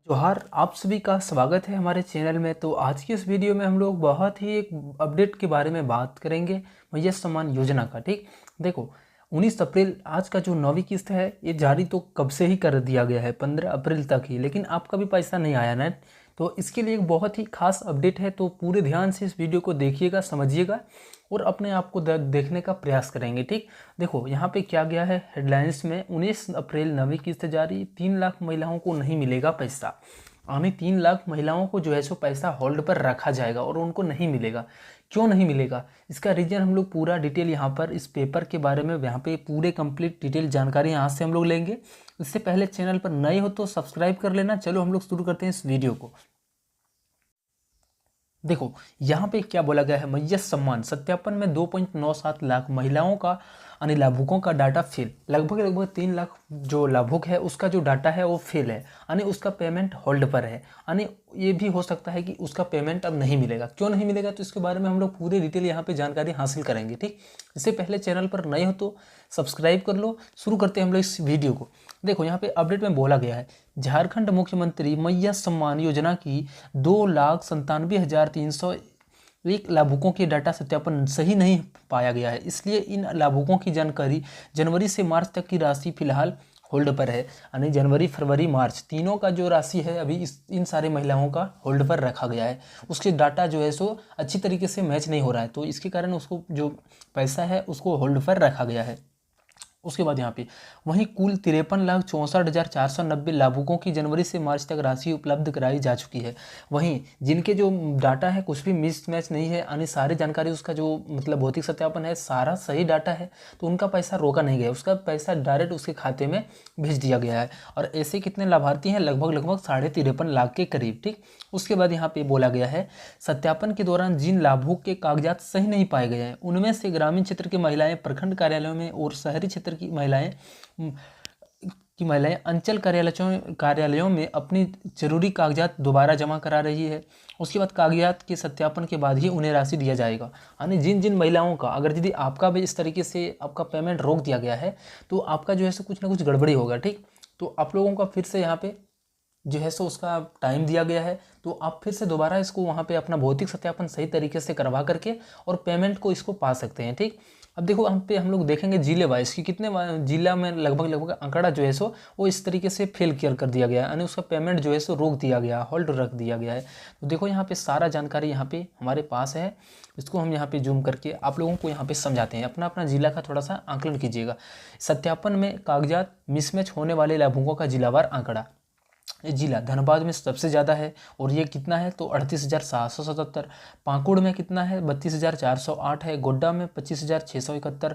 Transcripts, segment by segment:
जोहार, आप सभी का स्वागत है हमारे चैनल में। तो आज की इस वीडियो में हम लोग बहुत ही एक अपडेट के बारे में बात करेंगे, मैया सम्मान योजना का। ठीक, देखो 19 अप्रैल आज का जो 9वीं किस्त है ये जारी तो कब से ही कर दिया गया है, 15 अप्रैल तक ही, लेकिन आपका भी पैसा नहीं आया ना। तो इसके लिए एक बहुत ही खास अपडेट है, तो पूरे ध्यान से इस वीडियो को देखिएगा, समझिएगा और अपने आप को देखने का प्रयास करेंगे। ठीक, देखो यहाँ पे क्या गया है हेडलाइंस में, 19 अप्रैल 9वीं किस्त जारी, 3 लाख महिलाओं को नहीं मिलेगा पैसा। यानी 3 लाख महिलाओं को जो है सो पैसा होल्ड पर रखा जाएगा और उनको नहीं मिलेगा। क्यों नहीं मिलेगा, इसका रीजन हम लोग पूरा डिटेल यहाँ पर इस पेपर के बारे में यहाँ पे पूरे कंप्लीट डिटेल जानकारी यहाँ से हम लोग लेंगे। इससे पहले चैनल पर नए हो तो सब्सक्राइब कर लेना। चलो हम लोग शुरू करते हैं इस वीडियो को। देखो यहाँ पे क्या बोला गया है, मैया सम्मान सत्यापन में 2.97 लाख महिलाओं का यानी लाभुकों का डाटा फेल। लगभग 3 लाख जो लाभुक है उसका जो डाटा है वो फेल है, यानी उसका पेमेंट होल्ड पर है। यानी ये भी हो सकता है कि उसका पेमेंट अब नहीं मिलेगा। क्यों नहीं मिलेगा, तो इसके बारे में हम लोग पूरी डिटेल यहाँ पे जानकारी हासिल करेंगे। ठीक, इससे पहले चैनल पर नए हो तो सब्सक्राइब कर लो। शुरू करते हैं हम लोग इस वीडियो को। देखो यहाँ पे अपडेट में बोला गया है, झारखंड मुख्यमंत्री मैया सम्मान योजना की 2,97,301 लाभुकों के डाटा सत्यापन सही नहीं पाया गया है, इसलिए इन लाभुकों की जानकारी जनवरी से मार्च तक की राशि फिलहाल होल्ड पर है। यानी जनवरी फरवरी मार्च तीनों का जो राशि है अभी इन सारे महिलाओं का होल्ड पर रखा गया है। उसके डाटा जो है सो अच्छी तरीके से मैच नहीं हो रहा है, तो इसके कारण उसको जो पैसा है उसको होल्ड पर रखा गया है। उसके बाद यहाँ पे वहीं कुल 53,64,490 लाभुकों की जनवरी से मार्च तक राशि उपलब्ध कराई जा चुकी है। वहीं जिनके जो डाटा है कुछ भी मिस मैच नहीं है, यानी सारी जानकारी उसका जो मतलब भौतिक सत्यापन है सारा सही डाटा है, तो उनका पैसा रोका नहीं गया, उसका पैसा डायरेक्ट उसके खाते में भेज दिया गया है। और ऐसे कितने लाभार्थी हैं, लगभग 53.5 लाख के करीब। ठीक, उसके बाद यहाँ पे बोला गया है, सत्यापन के दौरान जिन लाभुक के कागजात सही नहीं पाए गए हैं उनमें से ग्रामीण क्षेत्र की महिलाएं प्रखंड कार्यालयों में और शहरी क्षेत्र की महिलाएं अंचल कार्यालयों में अपनी जरूरी कागजात दोबारा जमा करा रही है। उसके बाद कागजात के सत्यापन के बाद ही उन्हें राशि दिया जाएगा। यानी जिन जिन महिलाओं का अगर यदि आपका भी इस तरीके से आपका पेमेंट रोक दिया गया है तो आपका जो है सो कुछ ना कुछ गड़बड़ी होगा। ठीक, तो आप लोगों का फिर से यहाँ पे जो है सो उसका टाइम दिया गया है, तो आप फिर से दोबारा इसको वहाँ पे अपना भौतिक सत्यापन सही तरीके से करवा करके और पेमेंट को इसको पा सकते हैं। ठीक, अब देखो हम लोग देखेंगे जिले वाइज कि कितने जिला में लगभग आंकड़ा जो है सो वो इस तरीके से फेल कर दिया गया है, यानी उसका पेमेंट जो है सो रोक दिया गया, होल्ड रख दिया गया है। तो देखो यहाँ पे सारा जानकारी यहाँ पे हमारे पास है, इसको हम यहाँ पे जूम करके आप लोगों को यहाँ पे समझाते हैं। अपना अपना जिला का थोड़ा सा आंकलन कीजिएगा। सत्यापन में कागजात मिसमैच होने वाले लाभुकों का जिलावार आंकड़ा। ये जिला धनबाद में सबसे ज़्यादा है और ये कितना है तो 38,777। पाकुड़ में कितना है 32,408 है। गोड्डा में 25,671।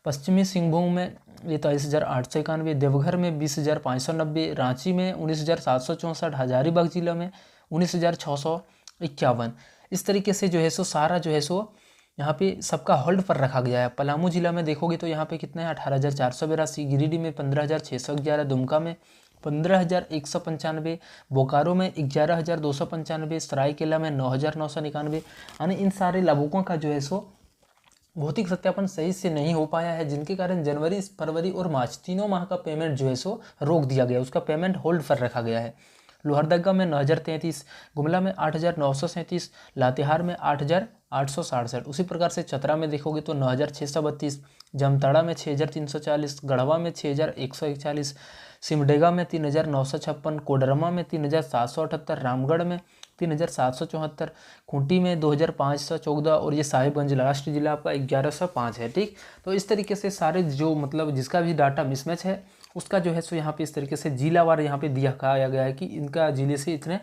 पश्चिमी सिंहभूम में 43,891। देवघर में 20,590। रांची में 19,764। हजारीबाग जिला में 19,651। इस तरीके से जो है सो सारा जो है सो यहाँ पे सबका होल्ड पर रखा गया है। पलामू जिला में देखोगे तो यहाँ पे कितना है 18,482। गिरिडीह में 15,611। दुमका में 15,195। बोकारो में 11,295। सरायकेला में 9,991। यानी इन सारे लाभुकों का जो है सो भौतिक सत्यापन सही से नहीं हो पाया है, जिनके कारण जनवरी फरवरी और मार्च तीनों माह का पेमेंट जो है सो रोक दिया गया, उसका पेमेंट होल्ड पर रखा गया है। लोहरदगा में 9,033। गुमला में 8,937। लातेहार में 8,867। उसी प्रकार से चतरा में देखोगे तो 9,632। जामताड़ा में 6,340। गढ़वा में 6,141। सिमडेगा में 3,956। कोडरमा में 3,778। रामगढ़ में 3,774। खूंटी में 2,514 और ये साहिबगंज लास्ट जिला आपका 1,105 है। ठीक, तो इस तरीके से सारे जो मतलब जिसका भी डाटा मिसमैच है उसका जो है सो यहाँ पे इस तरीके से जिलावार यहाँ पे दिखाया गया है कि इनका जिले से इतने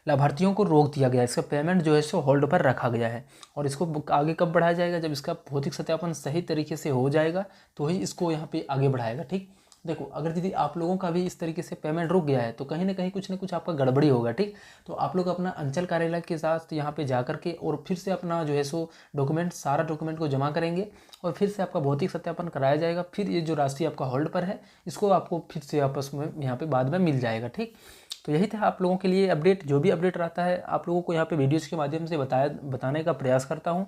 लाभार्थियों को रोक दिया गया है, इसका पेमेंट जो है सो होल्ड पर रखा गया है। और इसको आगे कब बढ़ाया जाएगा, जब इसका भौतिक सत्यापन सही तरीके से हो जाएगा तो ही इसको यहाँ पे आगे बढ़ाएगा। ठीक, देखो अगर यदि आप लोगों का भी इस तरीके से पेमेंट रुक गया है तो कहीं ना कुछ आपका गड़बड़ी होगा। ठीक, तो आप लोग अपना अंचल कार्यालय के साथ यहाँ पे जा करके और फिर से अपना जो है सो सारा डॉक्यूमेंट को जमा करेंगे और फिर से आपका भौतिक सत्यापन कराया जाएगा। फिर ये जो राशि आपका होल्ड पर है इसको आपको फिर से आपस में यहाँ पे बाद में मिल जाएगा। ठीक, तो यही था आप लोगों के लिए अपडेट। जो भी अपडेट रहता है आप लोगों को यहाँ पे वीडियोज़ के माध्यम से बताने का प्रयास करता हूँ।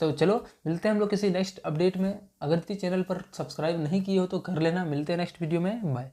तो चलो मिलते हैं हम लोग किसी नेक्स्ट अपडेट में। अगर इस चैनल पर सब्सक्राइब नहीं किए हो तो कर लेना। मिलते हैं नेक्स्ट वीडियो में, बाय।